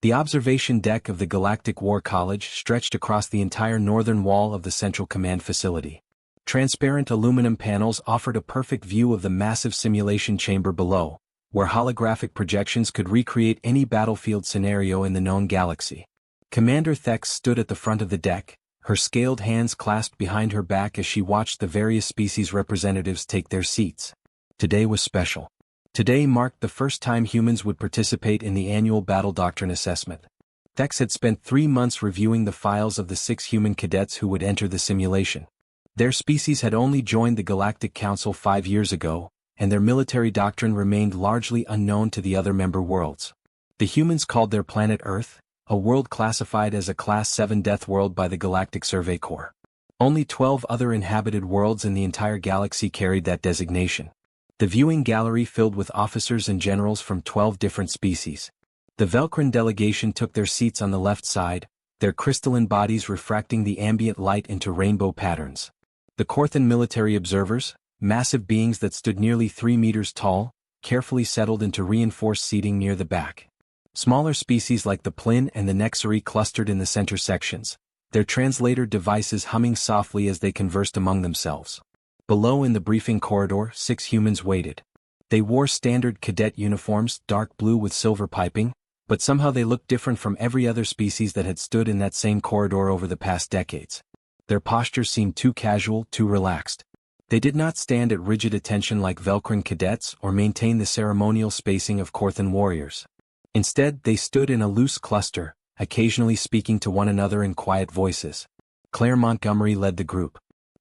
The observation deck of the Galactic War College stretched across the entire northern wall of the Central Command facility. Transparent aluminum panels offered a perfect view of the massive simulation chamber below, where holographic projections could recreate any battlefield scenario in the known galaxy. Commander Thex stood at the front of the deck, her scaled hands clasped behind her back as she watched the various species representatives take their seats. Today was special. Today marked the first time humans would participate in the annual Battle Doctrine Assessment. Thex had spent 3 months reviewing the files of the 6 human cadets who would enter the simulation. Their species had only joined the Galactic Council 5 years ago, and their military doctrine remained largely unknown to the other member worlds. The humans called their planet Earth, a world classified as a Class 7 death world by the Galactic Survey Corps. Only 12 other inhabited worlds in the entire galaxy carried that designation. The viewing gallery filled with officers and generals from 12 different species. The Velcrin delegation took their seats on the left side, their crystalline bodies refracting the ambient light into rainbow patterns. The Corthan military observers, massive beings that stood nearly 3 meters tall, carefully settled into reinforced seating near the back. Smaller species like the Plin and the Nexari clustered in the center sections, their translator devices humming softly as they conversed among themselves. Below in the briefing corridor, 6 humans waited. They wore standard cadet uniforms, dark blue with silver piping, but somehow they looked different from every other species that had stood in that same corridor over the past decades. Their postures seemed too casual, too relaxed. They did not stand at rigid attention like Velcrin cadets or maintain the ceremonial spacing of Corthan warriors. Instead, they stood in a loose cluster, occasionally speaking to one another in quiet voices. Claire Montgomery led the group.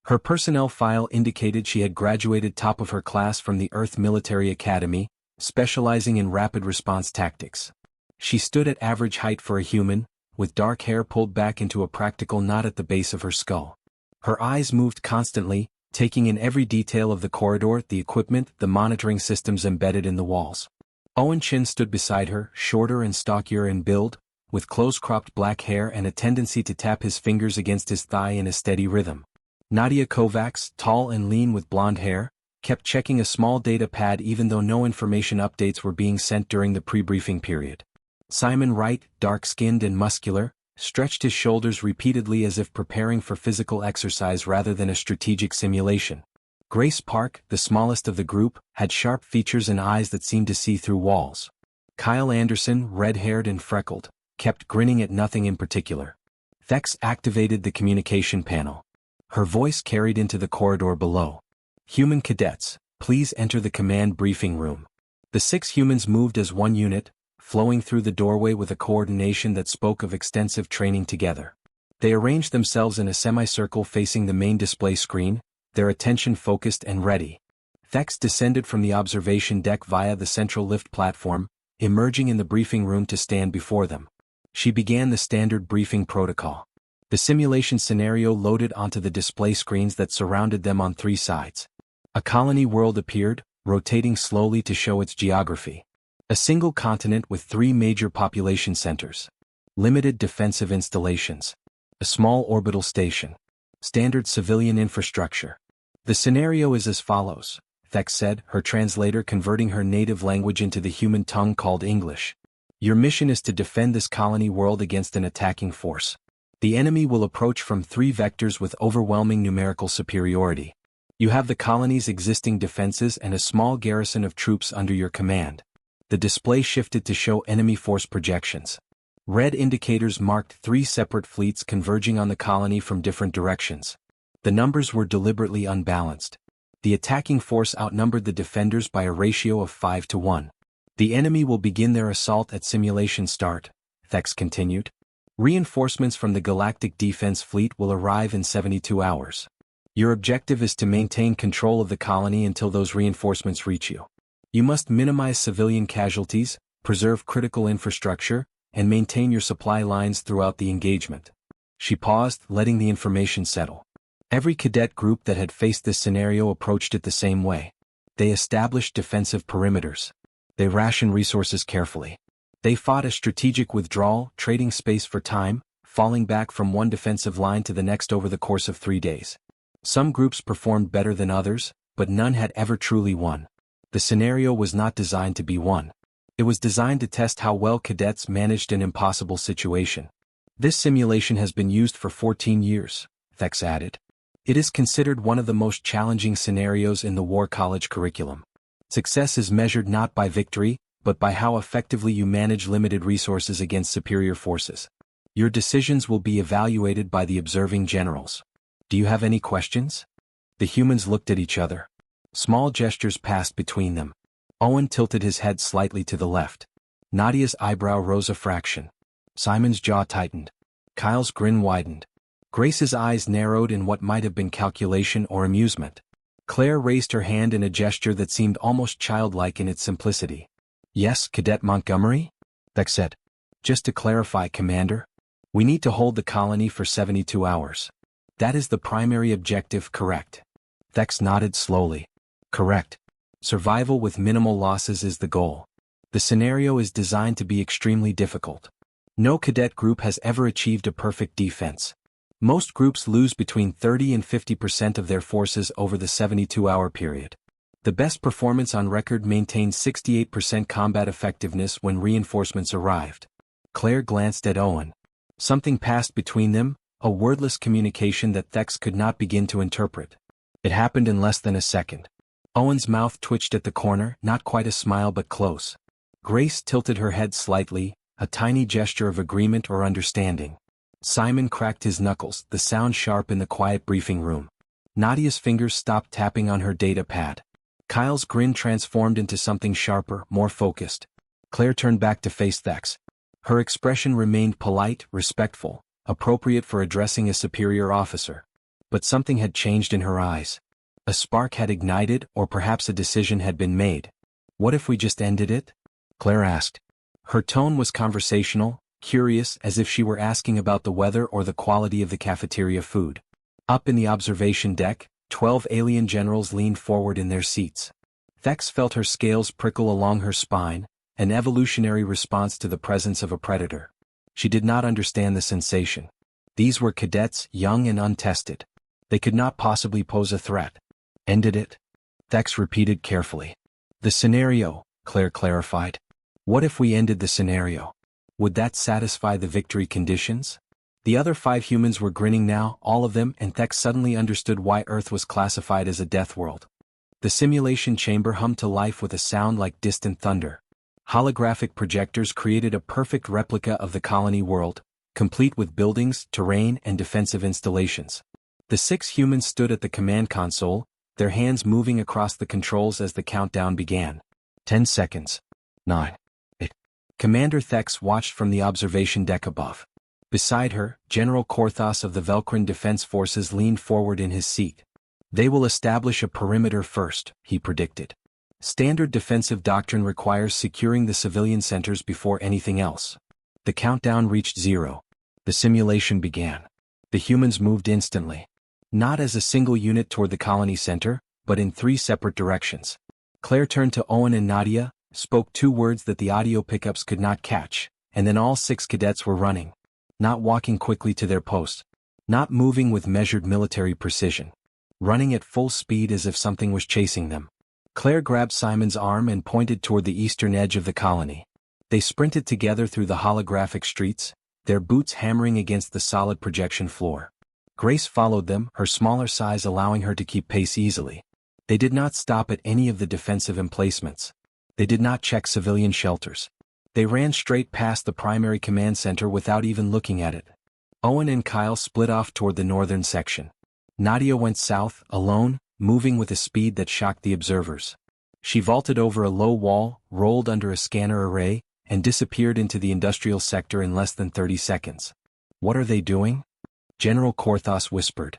Her personnel file indicated she had graduated top of her class from the Earth Military Academy, specializing in rapid response tactics. She stood at average height for a human, with dark hair pulled back into a practical knot at the base of her skull. Her eyes moved constantly, taking in every detail of the corridor, the equipment, the monitoring systems embedded in the walls. Owen Chin stood beside her, shorter and stockier in build, with close-cropped black hair and a tendency to tap his fingers against his thigh in a steady rhythm. Nadia Kovacs, tall and lean with blonde hair, kept checking a small data pad even though no information updates were being sent during the pre-briefing period. Simon Wright, dark-skinned and muscular, stretched his shoulders repeatedly as if preparing for physical exercise rather than a strategic simulation. Grace Park, the smallest of the group, had sharp features and eyes that seemed to see through walls. Kyle Anderson, red-haired and freckled, kept grinning at nothing in particular. Thex activated the communication panel. Her voice carried into the corridor below. Human cadets, please enter the command briefing room. The 6 humans moved as one unit, flowing through the doorway with a coordination that spoke of extensive training together. They arranged themselves in a semicircle facing the main display screen, their attention focused and ready. Thex descended from the observation deck via the central lift platform, emerging in the briefing room to stand before them. She began the standard briefing protocol. The simulation scenario loaded onto the display screens that surrounded them on 3 sides. A colony world appeared, rotating slowly to show its geography. A single continent with 3 major population centers. Limited defensive installations. A small orbital station. Standard civilian infrastructure. The scenario is as follows, Thex said, her translator converting her native language into the human tongue called English. Your mission is to defend this colony world against an attacking force. The enemy will approach from 3 vectors with overwhelming numerical superiority. You have the colony's existing defenses and a small garrison of troops under your command. The display shifted to show enemy force projections. Red indicators marked 3 separate fleets converging on the colony from different directions. The numbers were deliberately unbalanced. The attacking force outnumbered the defenders by a ratio of 5 to 1. The enemy will begin their assault at simulation start, Thex continued. Reinforcements from the Galactic Defense Fleet will arrive in 72 hours. Your objective is to maintain control of the colony until those reinforcements reach you. You must minimize civilian casualties, preserve critical infrastructure, and maintain your supply lines throughout the engagement. She paused, letting the information settle. Every cadet group that had faced this scenario approached it the same way. They established defensive perimeters. They rationed resources carefully. They fought a strategic withdrawal, trading space for time, falling back from one defensive line to the next over the course of 3 days. Some groups performed better than others, but none had ever truly won. The scenario was not designed to be won. It was designed to test how well cadets managed an impossible situation. This simulation has been used for 14 years, Thex added. It is considered one of the most challenging scenarios in the War College curriculum. Success is measured not by victory, but by how effectively you manage limited resources against superior forces. Your decisions will be evaluated by the observing generals. Do you have any questions? The humans looked at each other. Small gestures passed between them. Owen tilted his head slightly to the left. Nadia's eyebrow rose a fraction. Simon's jaw tightened. Kyle's grin widened. Grace's eyes narrowed in what might have been calculation or amusement. Claire raised her hand in a gesture that seemed almost childlike in its simplicity. Yes, Cadet Montgomery? Thex said. Just to clarify, Commander. We need to hold the colony for 72 hours. That is the primary objective, correct? Thex nodded slowly. Correct. Survival with minimal losses is the goal. The scenario is designed to be extremely difficult. No cadet group has ever achieved a perfect defense. Most groups lose between 30 and 50% of their forces over the 72-hour period. The best performance on record maintained 68% combat effectiveness when reinforcements arrived. Claire glanced at Owen. Something passed between them, a wordless communication that Thex could not begin to interpret. It happened in less than a second. Owen's mouth twitched at the corner, not quite a smile but close. Grace tilted her head slightly, a tiny gesture of agreement or understanding. Simon cracked his knuckles, the sound sharp in the quiet briefing room. Nadia's fingers stopped tapping on her data pad. Kyle's grin transformed into something sharper, more focused. Claire turned back to face Thex. Her expression remained polite, respectful, appropriate for addressing a superior officer. But something had changed in her eyes. A spark had ignited, or perhaps a decision had been made. What if we just ended it? Claire asked. Her tone was conversational, curious, as if she were asking about the weather or the quality of the cafeteria food. Up in the observation deck, 12 alien generals leaned forward in their seats. Thex felt her scales prickle along her spine, an evolutionary response to the presence of a predator. She did not understand the sensation. These were cadets, young and untested. They could not possibly pose a threat. Ended it? Thex repeated carefully. The scenario, Claire clarified. What if we ended the scenario? Would that satisfy the victory conditions? The other 5 humans were grinning now, all of them, and Thex suddenly understood why Earth was classified as a death world. The simulation chamber hummed to life with a sound like distant thunder. Holographic projectors created a perfect replica of the colony world, complete with buildings, terrain, and defensive installations. The 6 humans stood at the command console, their hands moving across the controls as the countdown began. 10 seconds. 9. 8. Commander Thex watched from the observation deck above. Beside her, General Korthos of the Velkrin Defense Forces leaned forward in his seat. They will establish a perimeter first, he predicted. Standard defensive doctrine requires securing the civilian centers before anything else. The countdown reached 0. The simulation began. The humans moved instantly. Not as a single unit toward the colony center, but in 3 separate directions. Claire turned to Owen and Nadia, spoke 2 words that the audio pickups could not catch, and then all 6 cadets were running. Not walking quickly to their posts. Not moving with measured military precision. Running at full speed as if something was chasing them. Claire grabbed Simon's arm and pointed toward the eastern edge of the colony. They sprinted together through the holographic streets, their boots hammering against the solid projection floor. Grace followed them, her smaller size allowing her to keep pace easily. They did not stop at any of the defensive emplacements. They did not check civilian shelters. They ran straight past the primary command center without even looking at it. Owen and Kyle split off toward the northern section. Nadia went south, alone, moving with a speed that shocked the observers. She vaulted over a low wall, rolled under a scanner array, and disappeared into the industrial sector in less than 30 seconds. What are they doing? General Korthos whispered.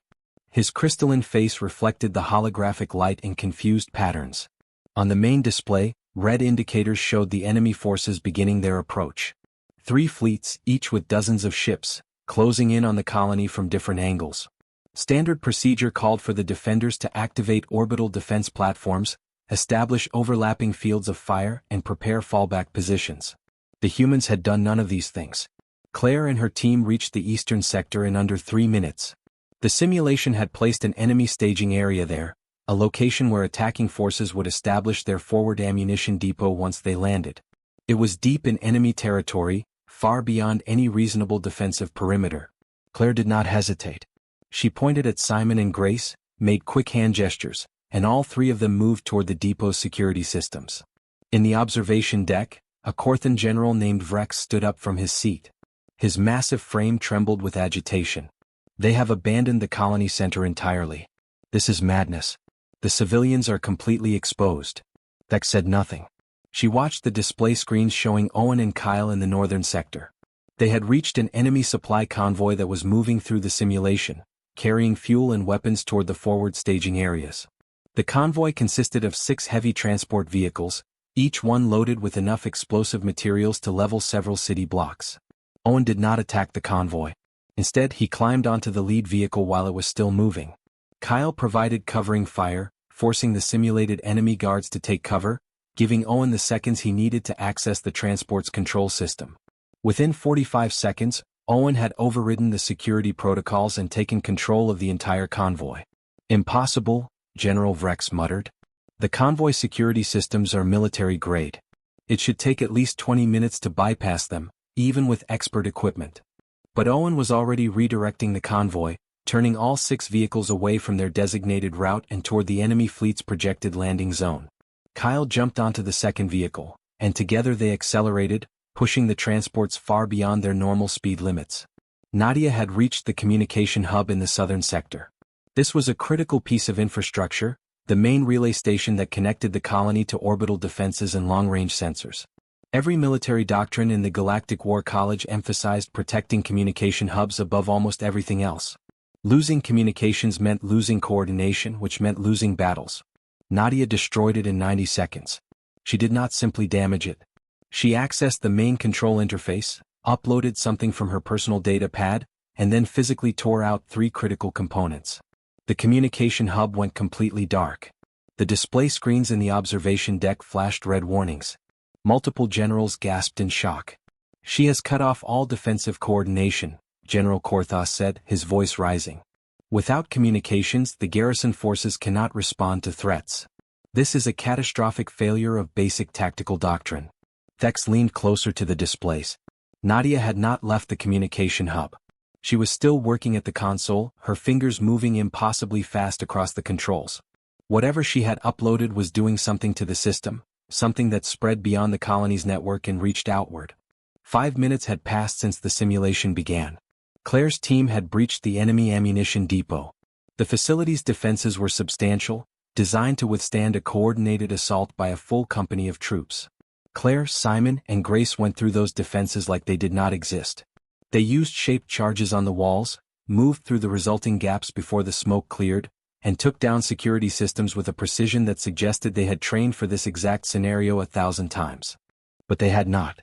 His crystalline face reflected the holographic light in confused patterns. On the main display, red indicators showed the enemy forces beginning their approach. 3 fleets, each with dozens of ships, closing in on the colony from different angles. Standard procedure called for the defenders to activate orbital defense platforms, establish overlapping fields of fire, and prepare fallback positions. The humans had done none of these things. Claire and her team reached the eastern sector in under 3 minutes. The simulation had placed an enemy staging area there, a location where attacking forces would establish their forward ammunition depot once they landed. It was deep in enemy territory, far beyond any reasonable defensive perimeter. Claire did not hesitate. She pointed at Simon and Grace, made quick hand gestures, and all three of them moved toward the depot's security systems. In the observation deck, a Korthan general named Vrex stood up from his seat. His massive frame trembled with agitation. They have abandoned the colony center entirely. This is madness. The civilians are completely exposed. Vex said nothing. She watched the display screens showing Owen and Kyle in the northern sector. They had reached an enemy supply convoy that was moving through the simulation, carrying fuel and weapons toward the forward staging areas. The convoy consisted of 6 heavy transport vehicles, each one loaded with enough explosive materials to level several city blocks. Owen did not attack the convoy. Instead, he climbed onto the lead vehicle while it was still moving. Kyle provided covering fire, forcing the simulated enemy guards to take cover, giving Owen the seconds he needed to access the transport's control system. Within 45 seconds, Owen had overridden the security protocols and taken control of the entire convoy. Impossible, General Vrex muttered. The convoy security systems are military-grade. It should take at least 20 minutes to bypass them, even with expert equipment. But Owen was already redirecting the convoy, turning all 6 vehicles away from their designated route and toward the enemy fleet's projected landing zone. Kyle jumped onto the second vehicle, and together they accelerated, pushing the transports far beyond their normal speed limits. Nadia had reached the communication hub in the southern sector. This was a critical piece of infrastructure, the main relay station that connected the colony to orbital defenses and long-range sensors. Every military doctrine in the Galactic War College emphasized protecting communication hubs above almost everything else. Losing communications meant losing coordination, which meant losing battles. Nadia destroyed it in 90 seconds. She did not simply damage it. She accessed the main control interface, uploaded something from her personal data pad, and then physically tore out 3 critical components. The communication hub went completely dark. The display screens in the observation deck flashed red warnings. Multiple generals gasped in shock. She has cut off all defensive coordination, General Korthas said, his voice rising. Without communications, the garrison forces cannot respond to threats. This is a catastrophic failure of basic tactical doctrine. Thex leaned closer to the displays. Nadia had not left the communication hub. She was still working at the console, her fingers moving impossibly fast across the controls. Whatever she had uploaded was doing something to the system, something that spread beyond the colony's network and reached outward. 5 minutes had passed since the simulation began. Claire's team had breached the enemy ammunition depot. The facility's defenses were substantial, designed to withstand a coordinated assault by a full company of troops. Claire, Simon, and Grace went through those defenses like they did not exist. They used shaped charges on the walls, moved through the resulting gaps before the smoke cleared, and took down security systems with a precision that suggested they had trained for this exact scenario 1,000 times. But they had not.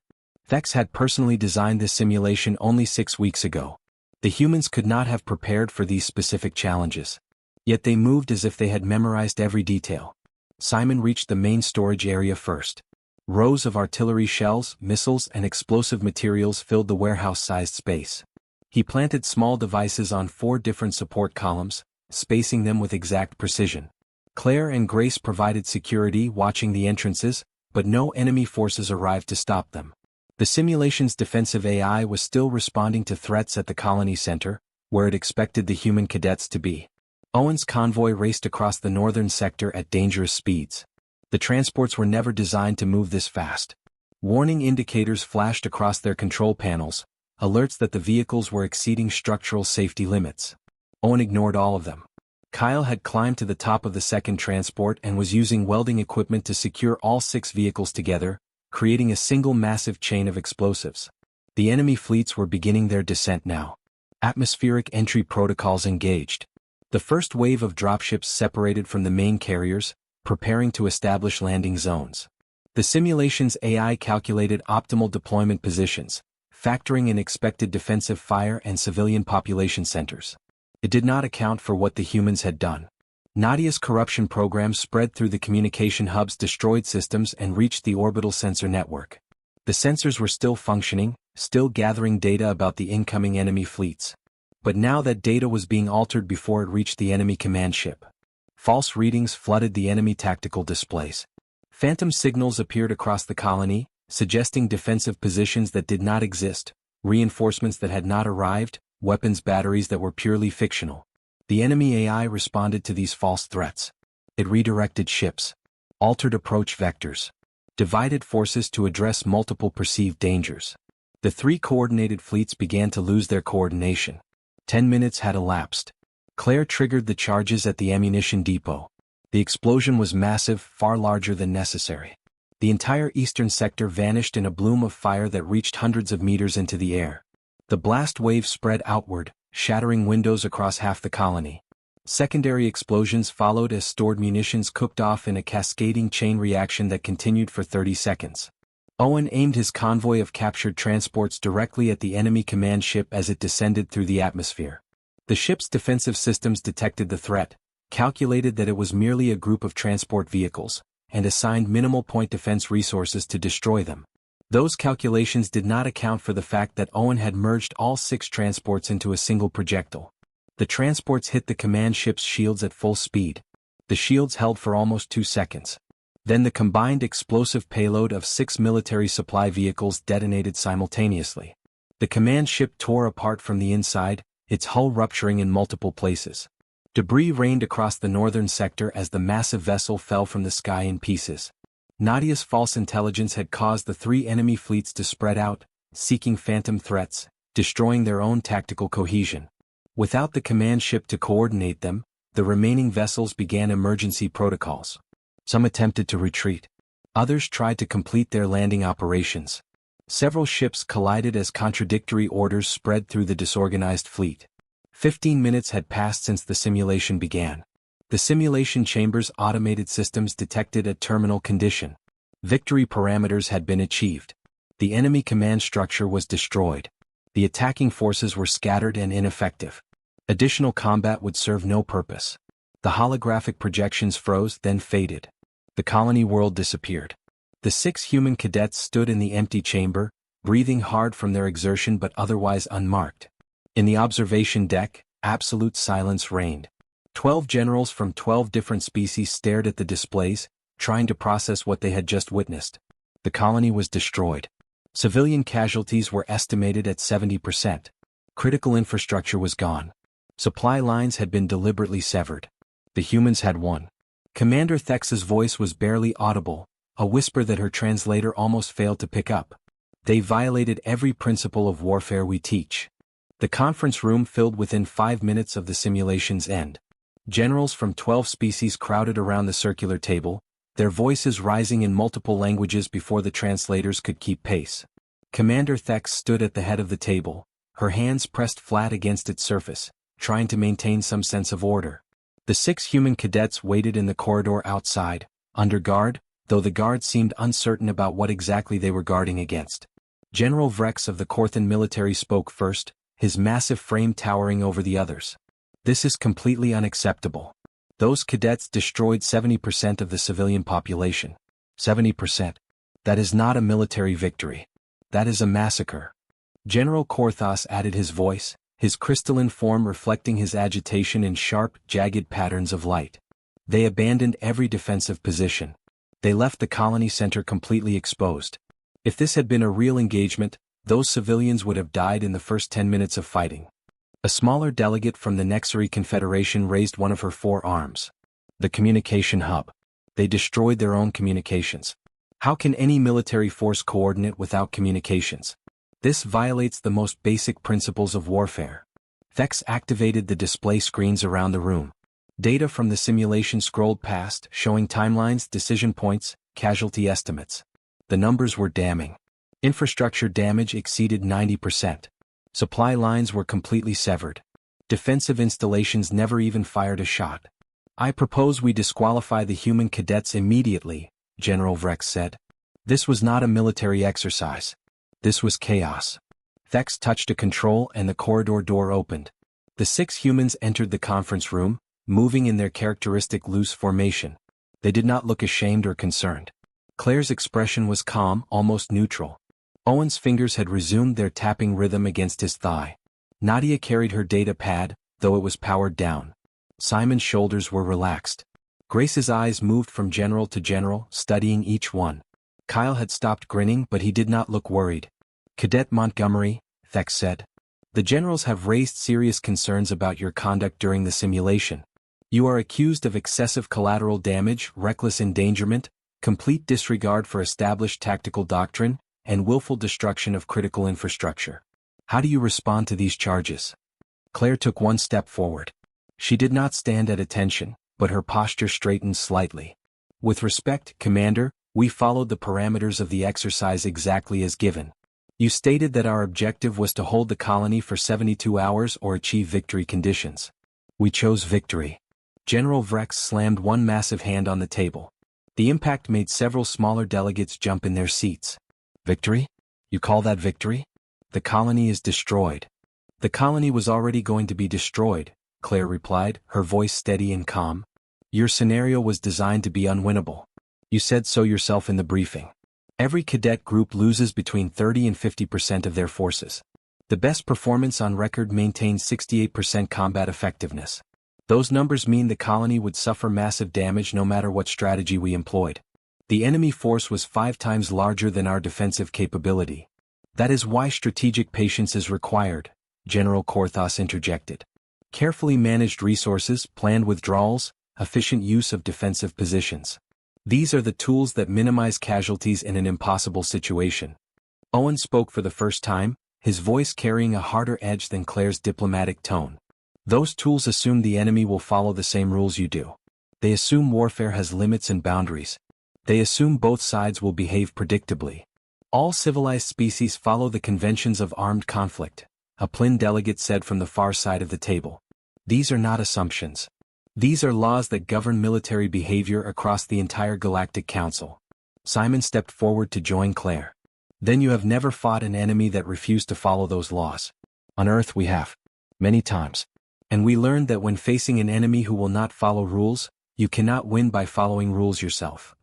Thex had personally designed this simulation only 6 weeks ago. The humans could not have prepared for these specific challenges. Yet they moved as if they had memorized every detail. Simon reached the main storage area first. Rows of artillery shells, missiles, and explosive materials filled the warehouse-sized space. He planted small devices on 4 different support columns, spacing them with exact precision. Claire and Grace provided security, watching the entrances, but no enemy forces arrived to stop them. The simulation's defensive AI was still responding to threats at the colony center, where it expected the human cadets to be. Owen's convoy raced across the northern sector at dangerous speeds. The transports were never designed to move this fast. Warning indicators flashed across their control panels, alerts that the vehicles were exceeding structural safety limits. Owen ignored all of them. Kyle had climbed to the top of the second transport and was using welding equipment to secure all 6 vehicles together, creating a single massive chain of explosives. The enemy fleets were beginning their descent now. Atmospheric entry protocols engaged. The first wave of dropships separated from the main carriers, preparing to establish landing zones. The simulation's AI calculated optimal deployment positions, factoring in expected defensive fire and civilian population centers. It did not account for what the humans had done. Nadia's corruption program spread through the communication hub's destroyed systems and reached the orbital sensor network. The sensors were still functioning, still gathering data about the incoming enemy fleets. But now that data was being altered before it reached the enemy command ship. False readings flooded the enemy tactical displays. Phantom signals appeared across the colony, suggesting defensive positions that did not exist, reinforcements that had not arrived, weapons batteries that were purely fictional. The enemy AI responded to these false threats. It redirected ships, altered approach vectors, divided forces to address multiple perceived dangers. The three coordinated fleets began to lose their coordination. 10 minutes had elapsed. Claire triggered the charges at the ammunition depot. The explosion was massive, far larger than necessary. The entire eastern sector vanished in a bloom of fire that reached hundreds of meters into the air. The blast wave spread outward, shattering windows across half the colony. Secondary explosions followed as stored munitions cooked off in a cascading chain reaction that continued for 30 seconds. Owen aimed his convoy of captured transports directly at the enemy command ship as it descended through the atmosphere. The ship's defensive systems detected the threat, calculated that it was merely a group of transport vehicles, and assigned minimal point defense resources to destroy them. Those calculations did not account for the fact that Owen had merged all 6 transports into a single projectile. The transports hit the command ship's shields at full speed. The shields held for almost 2 seconds. Then the combined explosive payload of 6 military supply vehicles detonated simultaneously. The command ship tore apart from the inside, its hull rupturing in multiple places. Debris rained across the northern sector as the massive vessel fell from the sky in pieces. Nadia's false intelligence had caused the 3 enemy fleets to spread out, seeking phantom threats, destroying their own tactical cohesion. Without the command ship to coordinate them, the remaining vessels began emergency protocols. Some attempted to retreat. Others tried to complete their landing operations. Several ships collided as contradictory orders spread through the disorganized fleet. 15 minutes had passed since the simulation began. The simulation chamber's automated systems detected a terminal condition. Victory parameters had been achieved. The enemy command structure was destroyed. The attacking forces were scattered and ineffective. Additional combat would serve no purpose. The holographic projections froze, then faded. The colony world disappeared. The 6 human cadets stood in the empty chamber, breathing hard from their exertion but otherwise unmarked. In the observation deck, absolute silence reigned. 12 generals from 12 different species stared at the displays, trying to process what they had just witnessed. The colony was destroyed. Civilian casualties were estimated at 70%. Critical infrastructure was gone. Supply lines had been deliberately severed. The humans had won. Commander Thex's voice was barely audible, a whisper that her translator almost failed to pick up. They violated every principle of warfare we teach. The conference room filled within 5 minutes of the simulation's end. Generals from 12 species crowded around the circular table, their voices rising in multiple languages before the translators could keep pace. Commander Thex stood at the head of the table, her hands pressed flat against its surface, trying to maintain some sense of order. The 6 human cadets waited in the corridor outside, under guard, though the guards seemed uncertain about what exactly they were guarding against. General Vrex of the Corthan military spoke first, his massive frame towering over the others. This is completely unacceptable. Those cadets destroyed 70% of the civilian population. 70%. That is not a military victory. That is a massacre. General Korthos added his voice, his crystalline form reflecting his agitation in sharp, jagged patterns of light. They abandoned every defensive position. They left the colony center completely exposed. If this had been a real engagement, those civilians would have died in the first 10 minutes of fighting. A smaller delegate from the Nexari Confederation raised one of her 4 arms. The communication hub. They destroyed their own communications. How can any military force coordinate without communications? This violates the most basic principles of warfare. Thex activated the display screens around the room. Data from the simulation scrolled past, showing timelines, decision points, casualty estimates. The numbers were damning. Infrastructure damage exceeded 90%. Supply lines were completely severed. Defensive installations never even fired a shot. I propose we disqualify the human cadets immediately, General Vrex said. This was not a military exercise. This was chaos. Thex touched a control and the corridor door opened. The 6 humans entered the conference room, moving in their characteristic loose formation. They did not look ashamed or concerned. Claire's expression was calm, almost neutral. Owen's fingers had resumed their tapping rhythm against his thigh. Nadia carried her data pad, though it was powered down. Simon's shoulders were relaxed. Grace's eyes moved from general to general, studying each one. Kyle had stopped grinning, but he did not look worried. Cadet Montgomery, Thex said. The generals have raised serious concerns about your conduct during the simulation. You are accused of excessive collateral damage, reckless endangerment, complete disregard for established tactical doctrine, and willful destruction of critical infrastructure. How do you respond to these charges? Claire took one step forward. She did not stand at attention, but her posture straightened slightly. With respect, Commander, we followed the parameters of the exercise exactly as given. You stated that our objective was to hold the colony for 72 hours or achieve victory conditions. We chose victory. General Vrex slammed one massive hand on the table. The impact made several smaller delegates jump in their seats. Victory? You call that victory? The colony is destroyed. The colony was already going to be destroyed, Claire replied, her voice steady and calm. Your scenario was designed to be unwinnable. You said so yourself in the briefing. Every cadet group loses between 30 and 50% of their forces. The best performance on record maintains 68% combat effectiveness. Those numbers mean the colony would suffer massive damage no matter what strategy we employed. The enemy force was 5 times larger than our defensive capability. That is why strategic patience is required, General Korthos interjected. Carefully managed resources, planned withdrawals, efficient use of defensive positions. These are the tools that minimize casualties in an impossible situation. Owen spoke for the first time, his voice carrying a harder edge than Claire's diplomatic tone. Those tools assume the enemy will follow the same rules you do. They assume warfare has limits and boundaries. They assume both sides will behave predictably. All civilized species follow the conventions of armed conflict, a Plin delegate said from the far side of the table. These are not assumptions. These are laws that govern military behavior across the entire Galactic Council. Simon stepped forward to join Claire. Then you have never fought an enemy that refused to follow those laws. On Earth we have. Many times. And we learned that when facing an enemy who will not follow rules, you cannot win by following rules yourself.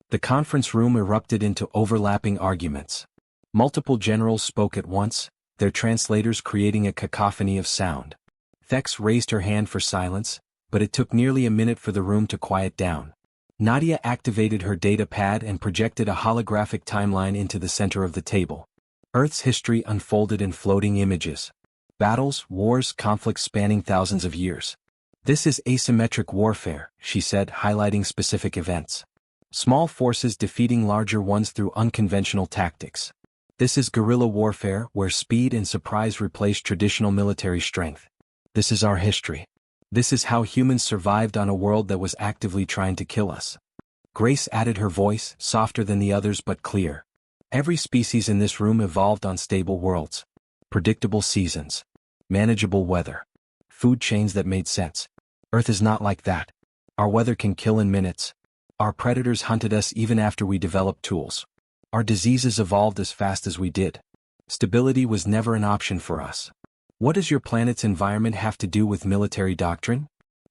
The conference room erupted into overlapping arguments. Multiple generals spoke at once, their translators creating a cacophony of sound. Thex raised her hand for silence, but it took nearly a minute for the room to quiet down. Nadia activated her data pad and projected a holographic timeline into the center of the table. Earth's history unfolded in floating images. Battles, wars, conflicts spanning thousands of years. This is asymmetric warfare, she said, highlighting specific events. Small forces defeating larger ones through unconventional tactics. This is guerrilla warfare, where speed and surprise replace traditional military strength. This is our history. This is how humans survived on a world that was actively trying to kill us. Grace added her voice, softer than the others but clear. Every species in this room evolved on stable worlds. Predictable seasons. Manageable weather. Food chains that made sense. Earth is not like that. Our weather can kill in minutes. Our predators hunted us even after we developed tools. Our diseases evolved as fast as we did. Stability was never an option for us. What does your planet's environment have to do with military doctrine?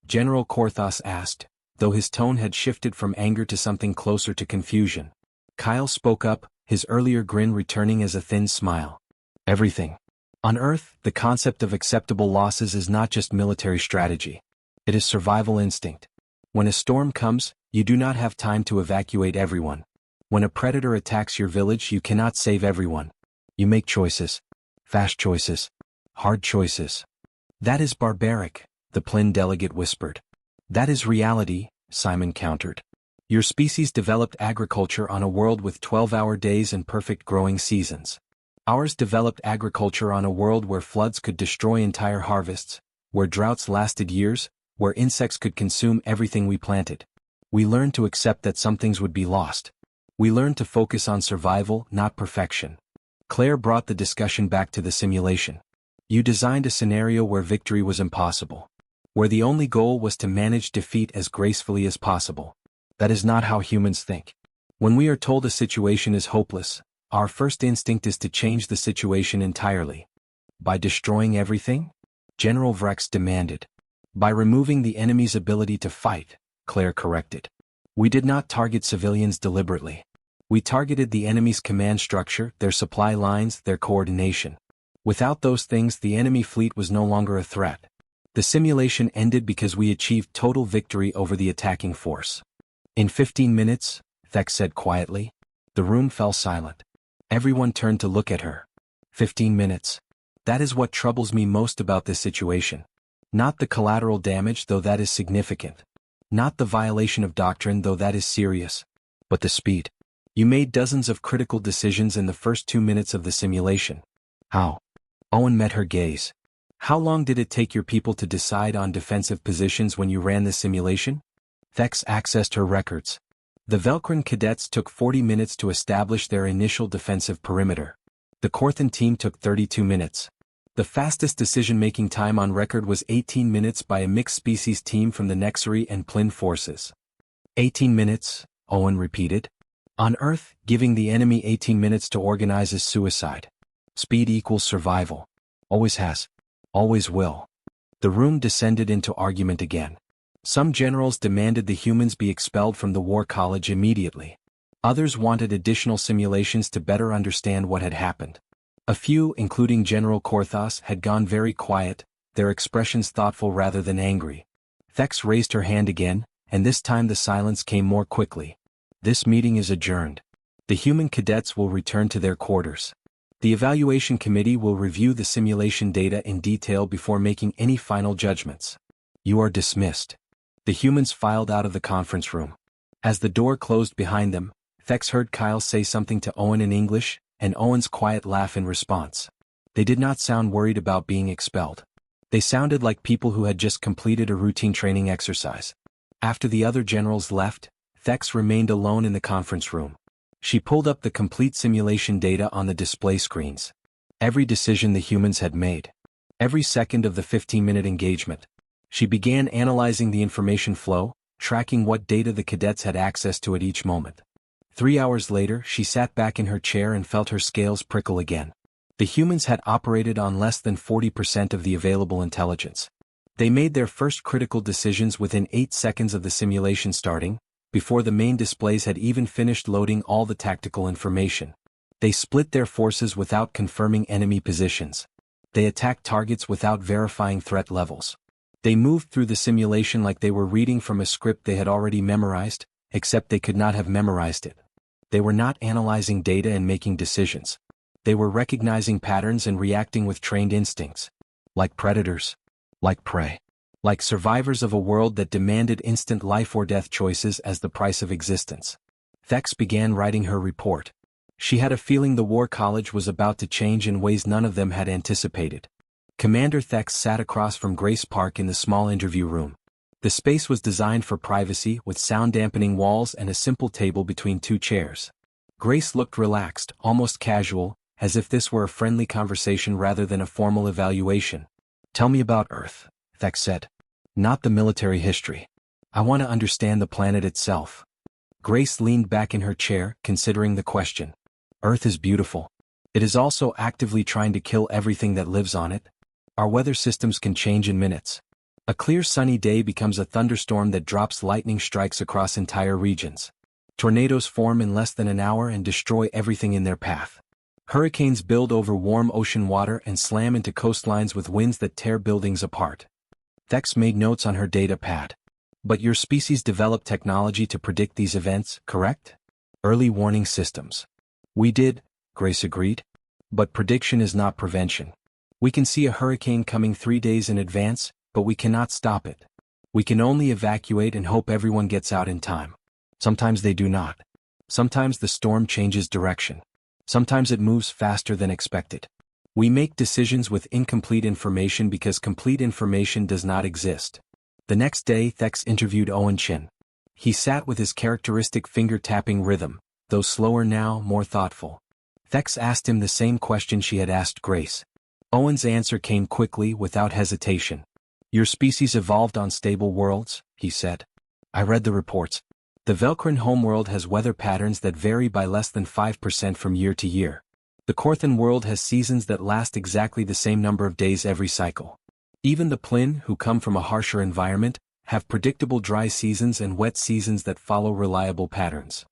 General Korthos asked, though his tone had shifted from anger to something closer to confusion. Kyle spoke up, his earlier grin returning as a thin smile. Everything. On Earth, the concept of acceptable losses is not just military strategy. It is survival instinct. When a storm comes, you do not have time to evacuate everyone. When a predator attacks your village, you cannot save everyone. You make choices. Fast choices. Hard choices. That is barbaric, the Plin delegate whispered. That is reality, Simon countered. Your species developed agriculture on a world with 12-hour days and perfect growing seasons. Ours developed agriculture on a world where floods could destroy entire harvests, where droughts lasted years, where insects could consume everything we planted. We learned to accept that some things would be lost. We learned to focus on survival, not perfection. Claire brought the discussion back to the simulation. You designed a scenario where victory was impossible. Where the only goal was to manage defeat as gracefully as possible. That is not how humans think. When we are told a situation is hopeless, our first instinct is to change the situation entirely. By destroying everything? General Vrex demanded. By removing the enemy's ability to fight, Claire corrected. We did not target civilians deliberately. We targeted the enemy's command structure, their supply lines, their coordination. Without those things, the enemy fleet was no longer a threat. The simulation ended because we achieved total victory over the attacking force. In 15 minutes, Thex said quietly. The room fell silent. Everyone turned to look at her. 15 minutes. That is what troubles me most about this situation. Not the collateral damage, though that is significant. Not the violation of doctrine, though that is serious. But the speed. You made dozens of critical decisions in the first 2 minutes of the simulation. How? Owen met her gaze. How long did it take your people to decide on defensive positions when you ran this simulation? Thex accessed her records. The Velcrin cadets took 40 minutes to establish their initial defensive perimeter. The Corthan team took 32 minutes. The fastest decision-making time on record was 18 minutes by a mixed-species team from the Nexari and Plin forces. 18 minutes, Owen repeated. On Earth, giving the enemy 18 minutes to organize is suicide. Speed equals survival. Always has. Always will. The room descended into argument again. Some generals demanded the humans be expelled from the War College immediately. Others wanted additional simulations to better understand what had happened. A few, including General Korthos, had gone very quiet, their expressions thoughtful rather than angry. Thex raised her hand again, and this time the silence came more quickly. This meeting is adjourned. The human cadets will return to their quarters. The evaluation committee will review the simulation data in detail before making any final judgments. You are dismissed. The humans filed out of the conference room. As the door closed behind them, Thex heard Kyle say something to Owen in English, and Owen's quiet laugh in response. They did not sound worried about being expelled. They sounded like people who had just completed a routine training exercise. After the other generals left, Thex remained alone in the conference room. She pulled up the complete simulation data on the display screens. Every decision the humans had made. Every second of the 15-minute engagement. She began analyzing the information flow, tracking what data the cadets had access to at each moment. 3 hours later, she sat back in her chair and felt her scales prickle again. The humans had operated on less than 40% of the available intelligence. They made their first critical decisions within 8 seconds of the simulation starting, before the main displays had even finished loading all the tactical information. They split their forces without confirming enemy positions. They attacked targets without verifying threat levels. They moved through the simulation like they were reading from a script they had already memorized, except they could not have memorized it. They were not analyzing data and making decisions. They were recognizing patterns and reacting with trained instincts. Like predators. Like prey. Like survivors of a world that demanded instant life or death choices as the price of existence. Thex began writing her report. She had a feeling the War College was about to change in ways none of them had anticipated. Commander Thex sat across from Grace Park in the small interview room. The space was designed for privacy with sound-dampening walls and a simple table between 2 chairs. Grace looked relaxed, almost casual, as if this were a friendly conversation rather than a formal evaluation. "Tell me about Earth," Thex said. "Not the military history. I want to understand the planet itself." Grace leaned back in her chair, considering the question. "Earth is beautiful. It is also actively trying to kill everything that lives on it. Our weather systems can change in minutes. A clear sunny day becomes a thunderstorm that drops lightning strikes across entire regions. Tornadoes form in less than an hour and destroy everything in their path. Hurricanes build over warm ocean water and slam into coastlines with winds that tear buildings apart." Thex made notes on her data pad. "But your species developed technology to predict these events, correct? Early warning systems." "We did," Grace agreed. "But prediction is not prevention. We can see a hurricane coming 3 days in advance, but we cannot stop it. We can only evacuate and hope everyone gets out in time. Sometimes they do not. Sometimes the storm changes direction. Sometimes it moves faster than expected. We make decisions with incomplete information because complete information does not exist." The next day, Thex interviewed Owen Chin. He sat with his characteristic finger-tapping rhythm, though slower now, more thoughtful. Thex asked him the same question she had asked Grace. Owen's answer came quickly, without hesitation. "Your species evolved on stable worlds," he said. "I read the reports. The Velcrin homeworld has weather patterns that vary by less than 5% from year to year. The Corthan world has seasons that last exactly the same number of days every cycle. Even the Plin, who come from a harsher environment, have predictable dry seasons and wet seasons that follow reliable patterns."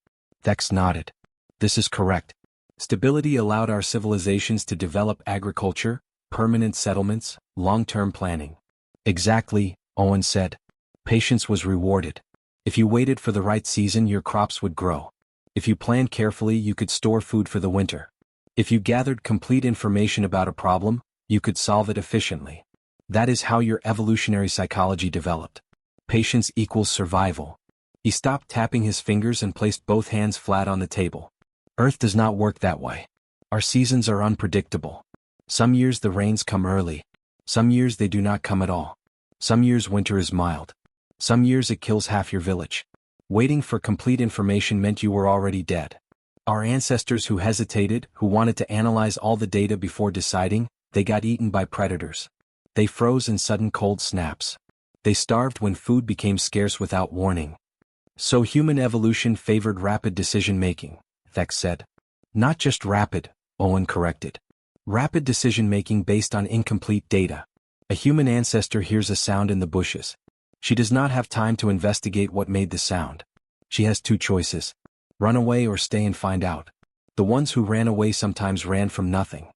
Thex nodded. "This is correct. Stability allowed our civilizations to develop agriculture, permanent settlements, long-term planning." "Exactly," Owen said. "Patience was rewarded. If you waited for the right season, your crops would grow. If you planned carefully, you could store food for the winter. If you gathered complete information about a problem, you could solve it efficiently. That is how your evolutionary psychology developed. Patience equals survival. He stopped tapping his fingers and placed both hands flat on the table. Earth does not work that way. Our seasons are unpredictable. Some years the rains come early. Some years they do not come at all. Some years winter is mild. Some years it kills half your village. Waiting for complete information meant you were already dead. Our ancestors who hesitated, who wanted to analyze all the data before deciding, they got eaten by predators. They froze in sudden cold snaps. They starved when food became scarce without warning. So human evolution favored rapid decision-making, Thex said. Not just rapid, Owen corrected. Rapid decision-making based on incomplete data. A human ancestor hears a sound in the bushes. She does not have time to investigate what made the sound. She has two choices: run away or stay and find out. The ones who ran away sometimes ran from nothing.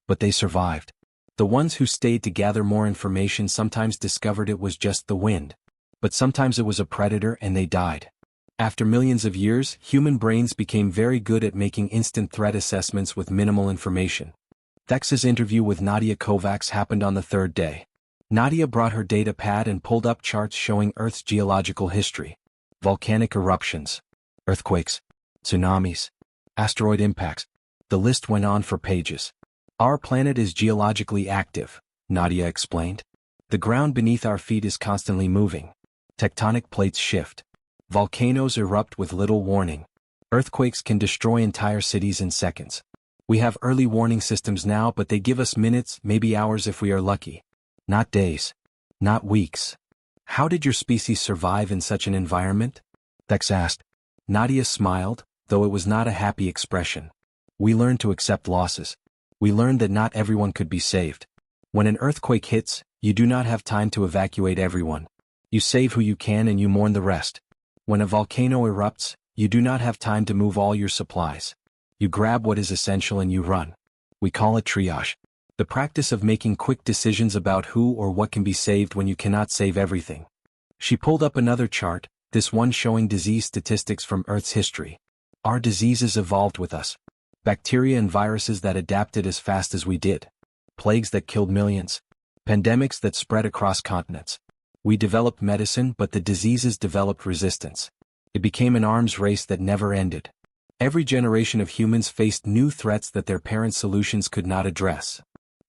But they survived. The ones who stayed to gather more information sometimes discovered it was just the wind. But sometimes it was a predator and they died. After millions of years, human brains became very good at making instant threat assessments with minimal information. Thex's interview with Nadia Kovacs happened on the third day. Nadia brought her data pad and pulled up charts showing Earth's geological history. Volcanic eruptions, earthquakes, tsunamis, asteroid impacts. The list went on for pages. Our planet is geologically active, Nadia explained. The ground beneath our feet is constantly moving. Tectonic plates shift. Volcanoes erupt with little warning. Earthquakes can destroy entire cities in seconds. We have early warning systems now, but they give us minutes, maybe hours if we are lucky. Not days. Not weeks. How did your species survive in such an environment? Thex asked. Nadia smiled, though it was not a happy expression. We learned to accept losses. We learned that not everyone could be saved. When an earthquake hits, you do not have time to evacuate everyone. You save who you can and you mourn the rest. When a volcano erupts, you do not have time to move all your supplies. You grab what is essential and you run. We call it triage. The practice of making quick decisions about who or what can be saved when you cannot save everything. She pulled up another chart, this one showing disease statistics from Earth's history. Our diseases evolved with us. Bacteria and viruses that adapted as fast as we did. Plagues that killed millions. Pandemics that spread across continents. We developed medicine, but the diseases developed resistance. It became an arms race that never ended. Every generation of humans faced new threats that their parents' solutions could not address.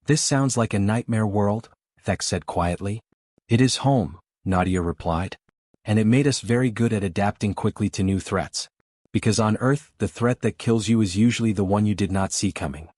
This sounds like a nightmare world, Thex said quietly. It is home, Nadia replied. And it made us very good at adapting quickly to new threats. Because on Earth, the threat that kills you is usually the one you did not see coming.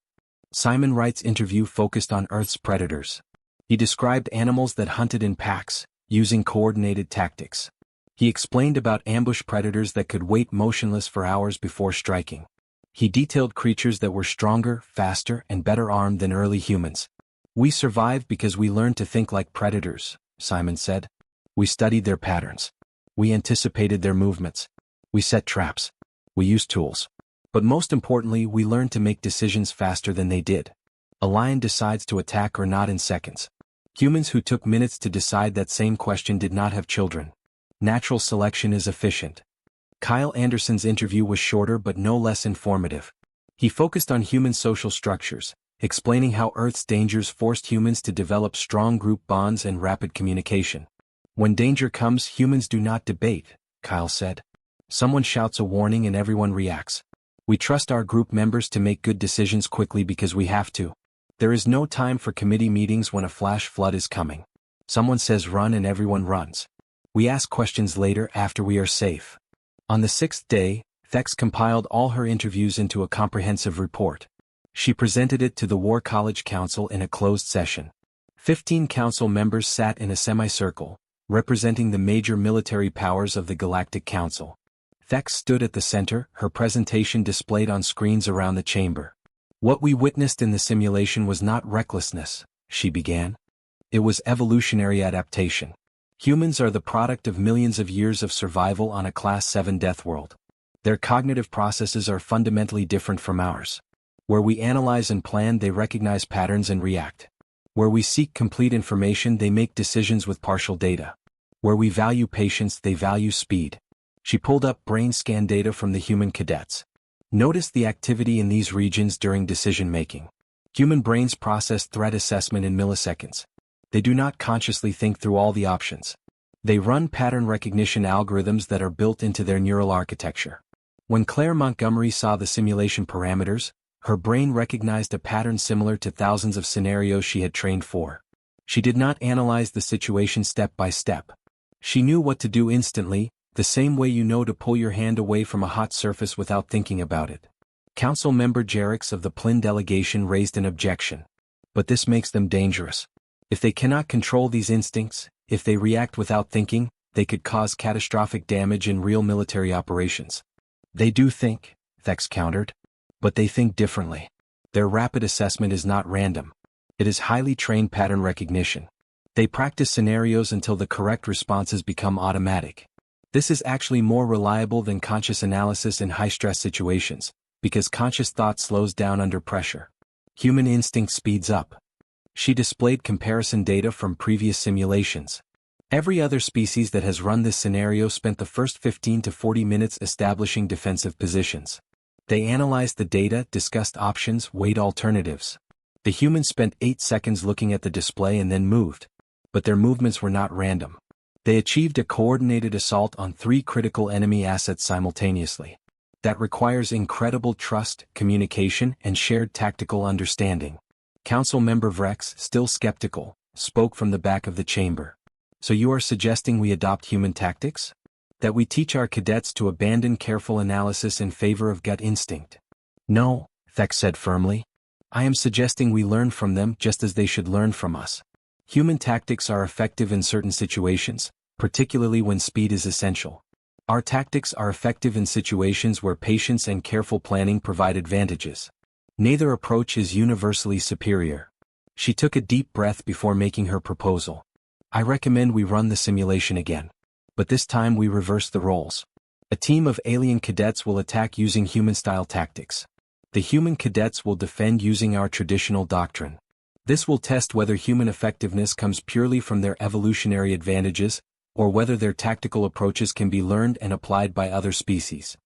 Simon Wright's interview focused on Earth's predators. He described animals that hunted in packs, using coordinated tactics. He explained about ambush predators that could wait motionless for hours before striking. He detailed creatures that were stronger, faster, and better armed than early humans. We survived because we learned to think like predators, Simon said. We studied their patterns. We anticipated their movements. We set traps. We used tools. But most importantly, we learned to make decisions faster than they did. A lion decides to attack or not in seconds. Humans who took minutes to decide that same question did not have children. Natural selection is efficient. Kyle Anderson's interview was shorter but no less informative. He focused on human social structures, explaining how Earth's dangers forced humans to develop strong group bonds and rapid communication. When danger comes, humans do not debate, Kyle said. Someone shouts a warning and everyone reacts. We trust our group members to make good decisions quickly because we have to. There is no time for committee meetings when a flash flood is coming. Someone says run and everyone runs. We ask questions later after we are safe. On the sixth day, Thex compiled all her interviews into a comprehensive report. She presented it to the War College Council in a closed session. 15 council members sat in a semicircle, representing the major military powers of the Galactic Council. Thex stood at the center, her presentation displayed on screens around the chamber. What we witnessed in the simulation was not recklessness, she began. It was evolutionary adaptation. Humans are the product of millions of years of survival on a Class 7 death world. Their cognitive processes are fundamentally different from ours. Where we analyze and plan, they recognize patterns and react. Where we seek complete information, they make decisions with partial data. Where we value patience, they value speed. She pulled up brain scan data from the human cadets. Noticed the activity in these regions during decision-making. Human brains process threat assessment in milliseconds. They do not consciously think through all the options. They run pattern recognition algorithms that are built into their neural architecture. When Claire Montgomery saw the simulation parameters, her brain recognized a pattern similar to thousands of scenarios she had trained for. She did not analyze the situation step by step. She knew what to do instantly, the same way you know to pull your hand away from a hot surface without thinking about it. Council member Jerix of the Plin delegation raised an objection. But this makes them dangerous. If they cannot control these instincts, if they react without thinking, they could cause catastrophic damage in real military operations. They do think, Thex countered. But they think differently. Their rapid assessment is not random. It is highly trained pattern recognition. They practice scenarios until the correct responses become automatic. This is actually more reliable than conscious analysis in high-stress situations, because conscious thought slows down under pressure. Human instinct speeds up. She displayed comparison data from previous simulations. Every other species that has run this scenario spent the first 15 to 40 minutes establishing defensive positions. They analyzed the data, discussed options, weighed alternatives. The humans spent 8 seconds looking at the display and then moved. But their movements were not random. They achieved a coordinated assault on 3 critical enemy assets simultaneously. That requires incredible trust, communication, and shared tactical understanding. Council member Vrex, still skeptical, spoke from the back of the chamber. So you are suggesting we adopt human tactics? That we teach our cadets to abandon careful analysis in favor of gut instinct? No, Thex said firmly. I am suggesting we learn from them just as they should learn from us. Human tactics are effective in certain situations, particularly when speed is essential. Our tactics are effective in situations where patience and careful planning provide advantages. Neither approach is universally superior. She took a deep breath before making her proposal. I recommend we run the simulation again. But this time we reverse the roles. A team of alien cadets will attack using human-style tactics. The human cadets will defend using our traditional doctrine. This will test whether human effectiveness comes purely from their evolutionary advantages, or whether their tactical approaches can be learned and applied by other species.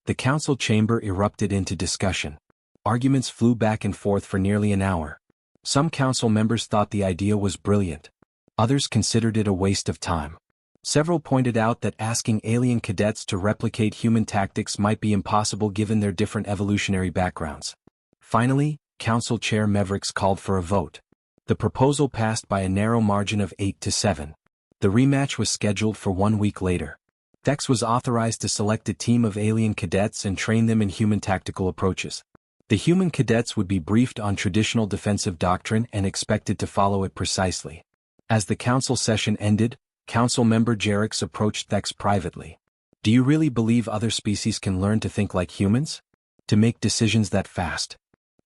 The council chamber erupted into discussion. Arguments flew back and forth for nearly an hour. Some council members thought the idea was brilliant. Others considered it a waste of time. Several pointed out that asking alien cadets to replicate human tactics might be impossible given their different evolutionary backgrounds. Finally, Council Chair Mavericks called for a vote. The proposal passed by a narrow margin of 8 to 7. The rematch was scheduled for 1 week later. Thex was authorized to select a team of alien cadets and train them in human tactical approaches. The human cadets would be briefed on traditional defensive doctrine and expected to follow it precisely. As the council session ended, Council member Jerix approached Thex privately. Do you really believe other species can learn to think like humans? To make decisions that fast?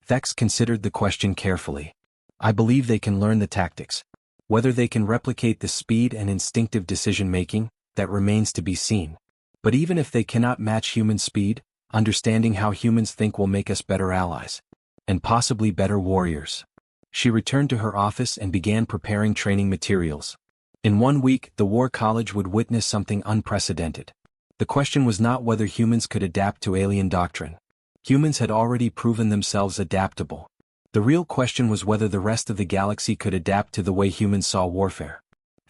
Thex considered the question carefully. I believe they can learn the tactics. Whether they can replicate the speed and instinctive decision-making, that remains to be seen. But even if they cannot match human speed, understanding how humans think will make us better allies. And possibly better warriors. She returned to her office and began preparing training materials. In 1 week, the War College would witness something unprecedented. The question was not whether humans could adapt to alien doctrine. Humans had already proven themselves adaptable. The real question was whether the rest of the galaxy could adapt to the way humans saw warfare.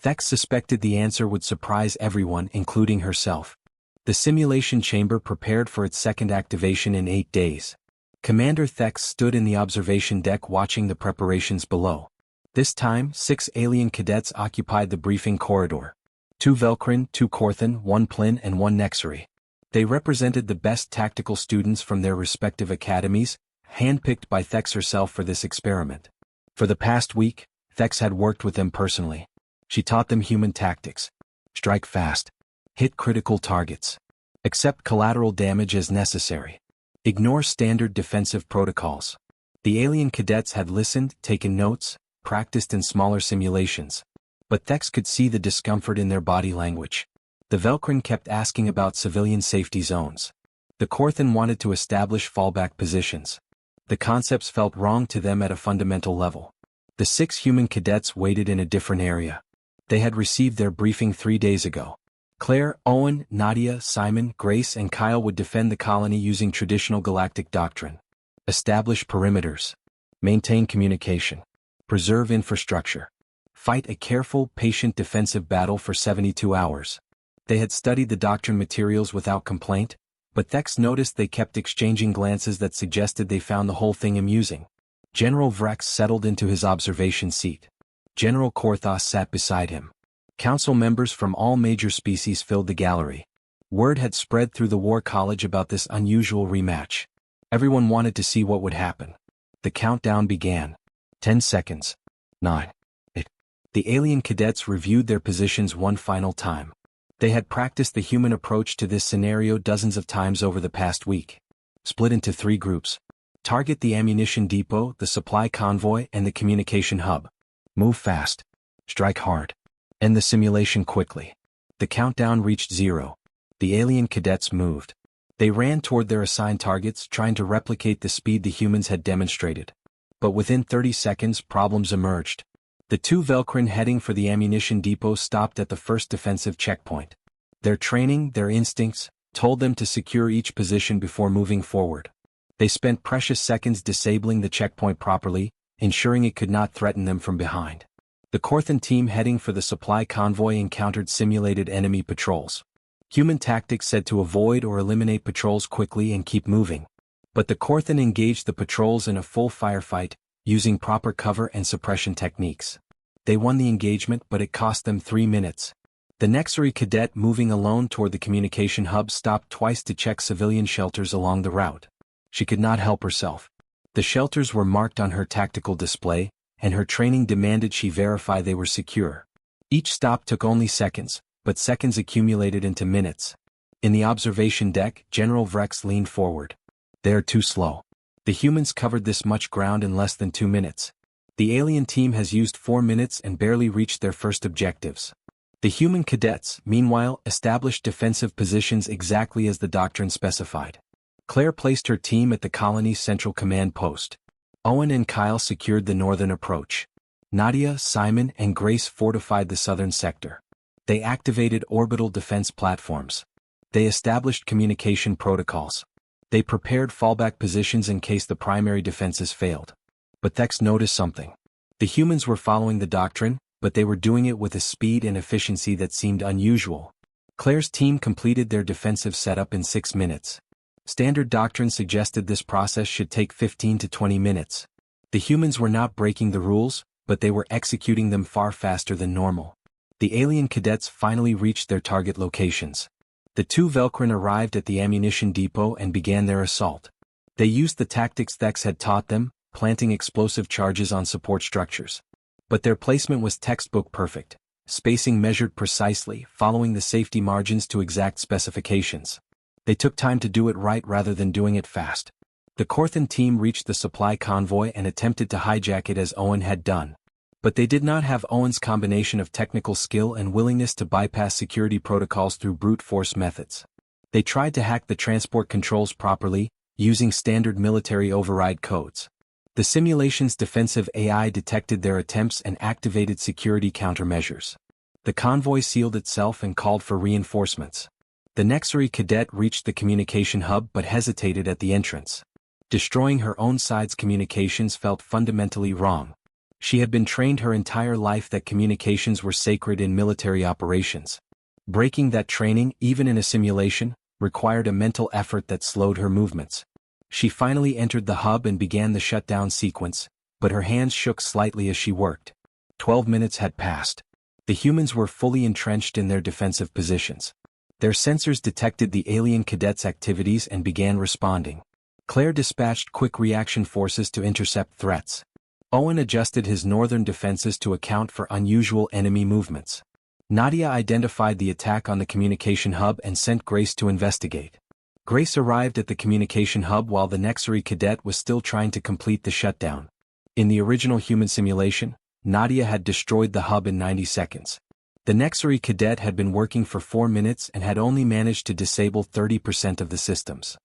Thex suspected the answer would surprise everyone, including herself. The simulation chamber prepared for its second activation in 8 days. Commander Thex stood in the observation deck watching the preparations below. This time, 6 alien cadets occupied the briefing corridor. 2 Velcrin, 2 Corthan, 1 Plin and 1 Nexari. They represented the best tactical students from their respective academies, handpicked by Thex herself for this experiment. For the past week, Thex had worked with them personally. She taught them human tactics. Strike fast. Hit critical targets. Accept collateral damage as necessary. Ignore standard defensive protocols. The alien cadets had listened, taken notes, practiced in smaller simulations. But Thex could see the discomfort in their body language. The Velcrin kept asking about civilian safety zones. The Corthan wanted to establish fallback positions. The concepts felt wrong to them at a fundamental level. The 6 human cadets waited in a different area. They had received their briefing 3 days ago. Claire, Owen, Nadia, Simon, Grace and Kyle would defend the colony using traditional galactic doctrine. Establish perimeters. Maintain communication. Preserve infrastructure. Fight a careful, patient defensive battle for 72 hours. They had studied the doctrine materials without complaint, but Thex noticed they kept exchanging glances that suggested they found the whole thing amusing. General Vrex settled into his observation seat. General Korthos sat beside him. Council members from all major species filled the gallery. Word had spread through the War College about this unusual rematch. Everyone wanted to see what would happen. The countdown began. 10 seconds. 9. 8. The alien cadets reviewed their positions one final time. They had practiced the human approach to this scenario dozens of times over the past week. Split into 3 groups. Target the ammunition depot, the supply convoy, and the communication hub. Move fast. Strike hard. End the simulation quickly. The countdown reached 0. The alien cadets moved. They ran toward their assigned targets, trying to replicate the speed the humans had demonstrated. But within 30 seconds, problems emerged. The 2 Velcrin heading for the ammunition depot stopped at the first defensive checkpoint. Their training, their instincts, told them to secure each position before moving forward. They spent precious seconds disabling the checkpoint properly, ensuring it could not threaten them from behind. The Korthan team heading for the supply convoy encountered simulated enemy patrols. Human tactics said to avoid or eliminate patrols quickly and keep moving. But the Korthan engaged the patrols in a full firefight, using proper cover and suppression techniques. They won the engagement, but it cost them 3 minutes. The Nexari cadet moving alone toward the communication hub stopped twice to check civilian shelters along the route. She could not help herself. The shelters were marked on her tactical display, and her training demanded she verify they were secure. Each stop took only seconds, but seconds accumulated into minutes. In the observation deck, General Vrex leaned forward. They are too slow. The humans covered this much ground in less than 2 minutes. The alien team has used 4 minutes and barely reached their first objectives. The human cadets, meanwhile, established defensive positions exactly as the doctrine specified. Claire placed her team at the colony's central command post. Owen and Kyle secured the northern approach. Nadia, Simon, and Grace fortified the southern sector. They activated orbital defense platforms. They established communication protocols. They prepared fallback positions in case the primary defenses failed. But Thex noticed something. The humans were following the doctrine, but they were doing it with a speed and efficiency that seemed unusual. Claire's team completed their defensive setup in 6 minutes. Standard doctrine suggested this process should take 15 to 20 minutes. The humans were not breaking the rules, but they were executing them far faster than normal. The alien cadets finally reached their target locations. The 2 Velcrin arrived at the ammunition depot and began their assault. They used the tactics Thex had taught them, planting explosive charges on support structures. But their placement was textbook perfect, spacing measured precisely, following the safety margins to exact specifications. They took time to do it right rather than doing it fast. The Korthan team reached the supply convoy and attempted to hijack it as Owen had done. But they did not have Owen's combination of technical skill and willingness to bypass security protocols through brute force methods. They tried to hack the transport controls properly, using standard military override codes. The simulation's defensive AI detected their attempts and activated security countermeasures. The convoy sealed itself and called for reinforcements. The Nexari cadet reached the communication hub but hesitated at the entrance. Destroying her own side's communications felt fundamentally wrong. She had been trained her entire life that communications were sacred in military operations. Breaking that training, even in a simulation, required a mental effort that slowed her movements. She finally entered the hub and began the shutdown sequence, but her hands shook slightly as she worked. 12 minutes had passed. The humans were fully entrenched in their defensive positions. Their sensors detected the alien cadets' activities and began responding. Claire dispatched quick reaction forces to intercept threats. Owen adjusted his northern defenses to account for unusual enemy movements. Nadia identified the attack on the communication hub and sent Grace to investigate. Grace arrived at the communication hub while the Nexari cadet was still trying to complete the shutdown. In the original human simulation, Nadia had destroyed the hub in 90 seconds. The Nexari cadet had been working for 4 minutes and had only managed to disable 30% of the systems.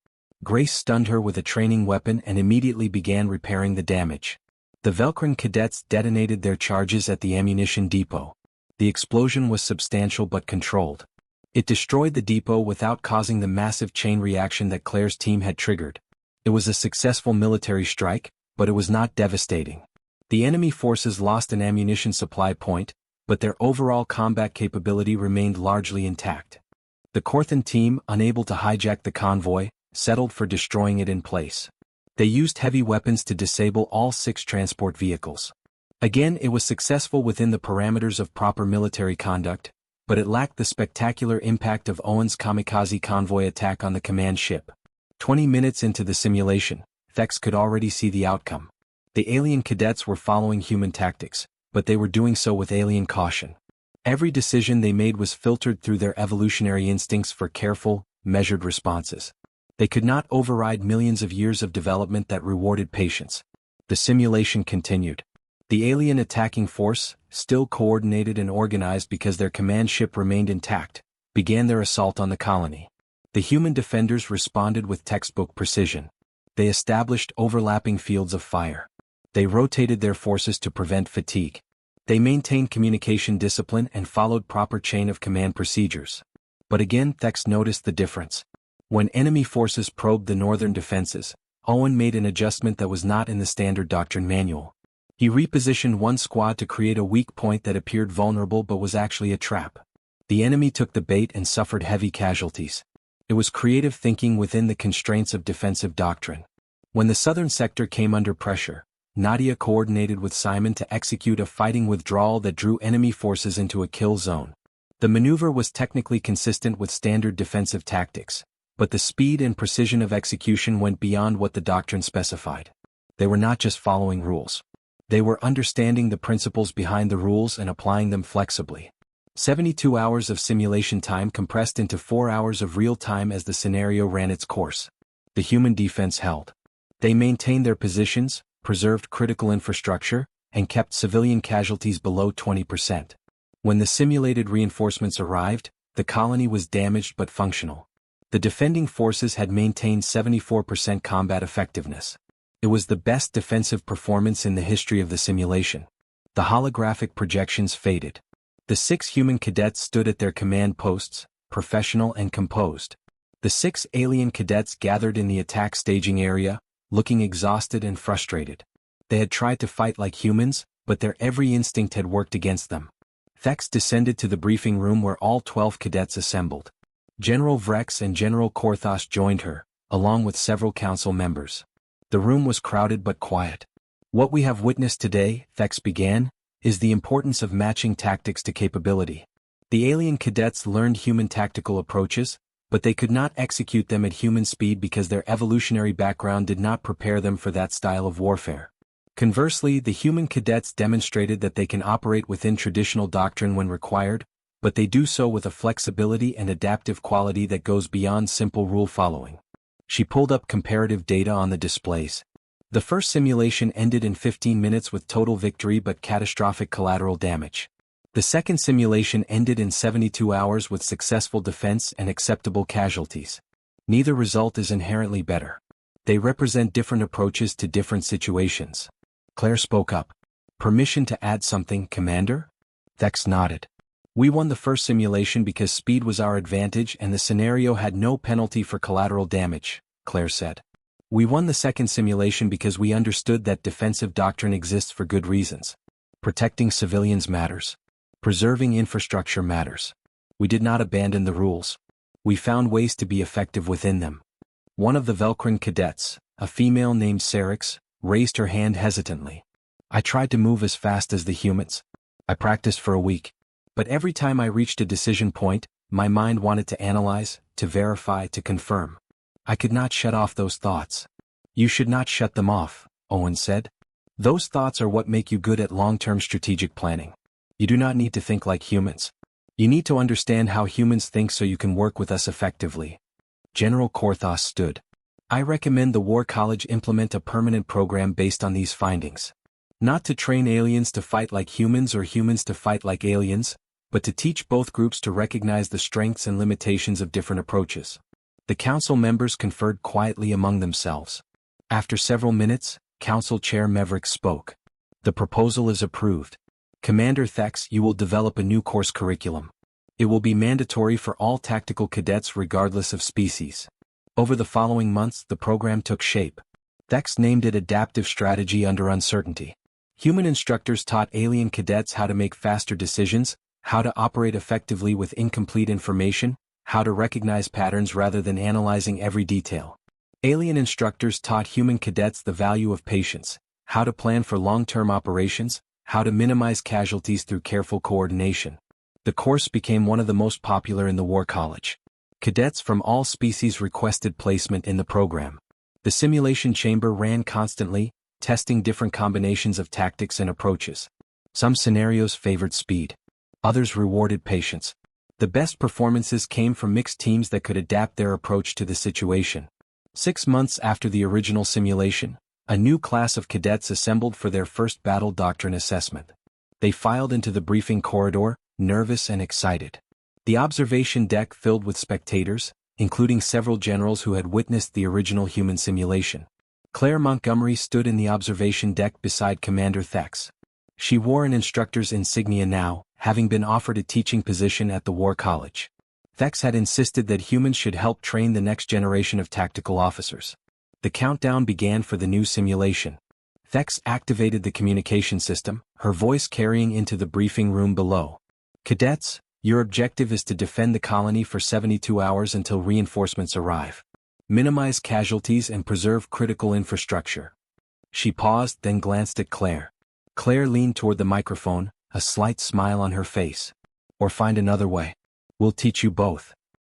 Grace stunned her with a training weapon and immediately began repairing the damage. The Velcrin cadets detonated their charges at the ammunition depot. The explosion was substantial but controlled. It destroyed the depot without causing the massive chain reaction that Claire's team had triggered. It was a successful military strike, but it was not devastating. The enemy forces lost an ammunition supply point, but their overall combat capability remained largely intact. The Corthan team, unable to hijack the convoy, settled for destroying it in place. They used heavy weapons to disable all 6 transport vehicles. Again, it was successful within the parameters of proper military conduct, but it lacked the spectacular impact of Owen's kamikaze convoy attack on the command ship. 20 minutes into the simulation, Thex could already see the outcome. The alien cadets were following human tactics, but they were doing so with alien caution. Every decision they made was filtered through their evolutionary instincts for careful, measured responses. They could not override millions of years of development that rewarded patience. The simulation continued. The alien attacking force, still coordinated and organized because their command ship remained intact, began their assault on the colony. The human defenders responded with textbook precision. They established overlapping fields of fire. They rotated their forces to prevent fatigue. They maintained communication discipline and followed proper chain of command procedures. But again, Thex noticed the difference. When enemy forces probed the northern defenses, Owen made an adjustment that was not in the standard doctrine manual. He repositioned one squad to create a weak point that appeared vulnerable but was actually a trap. The enemy took the bait and suffered heavy casualties. It was creative thinking within the constraints of defensive doctrine. When the southern sector came under pressure, Nadia coordinated with Simon to execute a fighting withdrawal that drew enemy forces into a kill zone. The maneuver was technically consistent with standard defensive tactics, but the speed and precision of execution went beyond what the doctrine specified. They were not just following rules. They were understanding the principles behind the rules and applying them flexibly. 72 hours of simulation time compressed into 4 hours of real time as the scenario ran its course. The human defense held. They maintained their positions, preserved critical infrastructure, and kept civilian casualties below 20%. When the simulated reinforcements arrived, the colony was damaged but functional. The defending forces had maintained 74% combat effectiveness. It was the best defensive performance in the history of the simulation. The holographic projections faded. The 6 human cadets stood at their command posts, professional and composed. The 6 alien cadets gathered in the attack staging area, looking exhausted and frustrated. They had tried to fight like humans, but their every instinct had worked against them. Thex descended to the briefing room where all 12 cadets assembled. General Vrex and General Korthos joined her, along with several council members. The room was crowded but quiet. What we have witnessed today, Thex began, is the importance of matching tactics to capability. The alien cadets learned human tactical approaches, but they could not execute them at human speed because their evolutionary background did not prepare them for that style of warfare. Conversely, the human cadets demonstrated that they can operate within traditional doctrine when required, but they do so with a flexibility and adaptive quality that goes beyond simple rule following. She pulled up comparative data on the displays. The first simulation ended in 15 minutes with total victory but catastrophic collateral damage. The second simulation ended in 72 hours with successful defense and acceptable casualties. Neither result is inherently better. They represent different approaches to different situations. Claire spoke up. Permission to add something, Commander? Thex nodded. We won the first simulation because speed was our advantage and the scenario had no penalty for collateral damage, Claire said. We won the second simulation because we understood that defensive doctrine exists for good reasons. Protecting civilians matters. Preserving infrastructure matters. We did not abandon the rules. We found ways to be effective within them. One of the Velcrin cadets, a female named Serix, raised her hand hesitantly. I tried to move as fast as the humans. I practiced for a week. But every time I reached a decision point, my mind wanted to analyze, to verify, to confirm. I could not shut off those thoughts. You should not shut them off, Owen said. Those thoughts are what make you good at long-term strategic planning. You do not need to think like humans. You need to understand how humans think so you can work with us effectively. General Korthos stood. I recommend the War College implement a permanent program based on these findings. Not to train aliens to fight like humans or humans to fight like aliens, but to teach both groups to recognize the strengths and limitations of different approaches. The council members conferred quietly among themselves. After several minutes, Council Chair Meverick spoke. The proposal is approved. Commander Thex, you will develop a new course curriculum. It will be mandatory for all tactical cadets regardless of species. Over the following months, the program took shape. Thex named it Adaptive Strategy Under Uncertainty. Human instructors taught alien cadets how to make faster decisions, how to operate effectively with incomplete information, how to recognize patterns rather than analyzing every detail. Alien instructors taught human cadets the value of patience, how to plan for long-term operations, how to minimize casualties through careful coordination. The course became one of the most popular in the War College. Cadets from all species requested placement in the program. The simulation chamber ran constantly, testing different combinations of tactics and approaches. Some scenarios favored speed. Others rewarded patience. The best performances came from mixed teams that could adapt their approach to the situation. 6 months after the original simulation, a new class of cadets assembled for their first battle doctrine assessment. They filed into the briefing corridor, nervous and excited. The observation deck filled with spectators, including several generals who had witnessed the original human simulation. Claire Montgomery stood in the observation deck beside Commander Thex. She wore an instructor's insignia now, having been offered a teaching position at the War College. Thex had insisted that humans should help train the next generation of tactical officers. The countdown began for the new simulation. Thex activated the communication system, her voice carrying into the briefing room below. Cadets, your objective is to defend the colony for 72 hours until reinforcements arrive. Minimize casualties and preserve critical infrastructure. She paused, then glanced at Claire. Claire leaned toward the microphone, a slight smile on her face. Or find another way. We'll teach you both.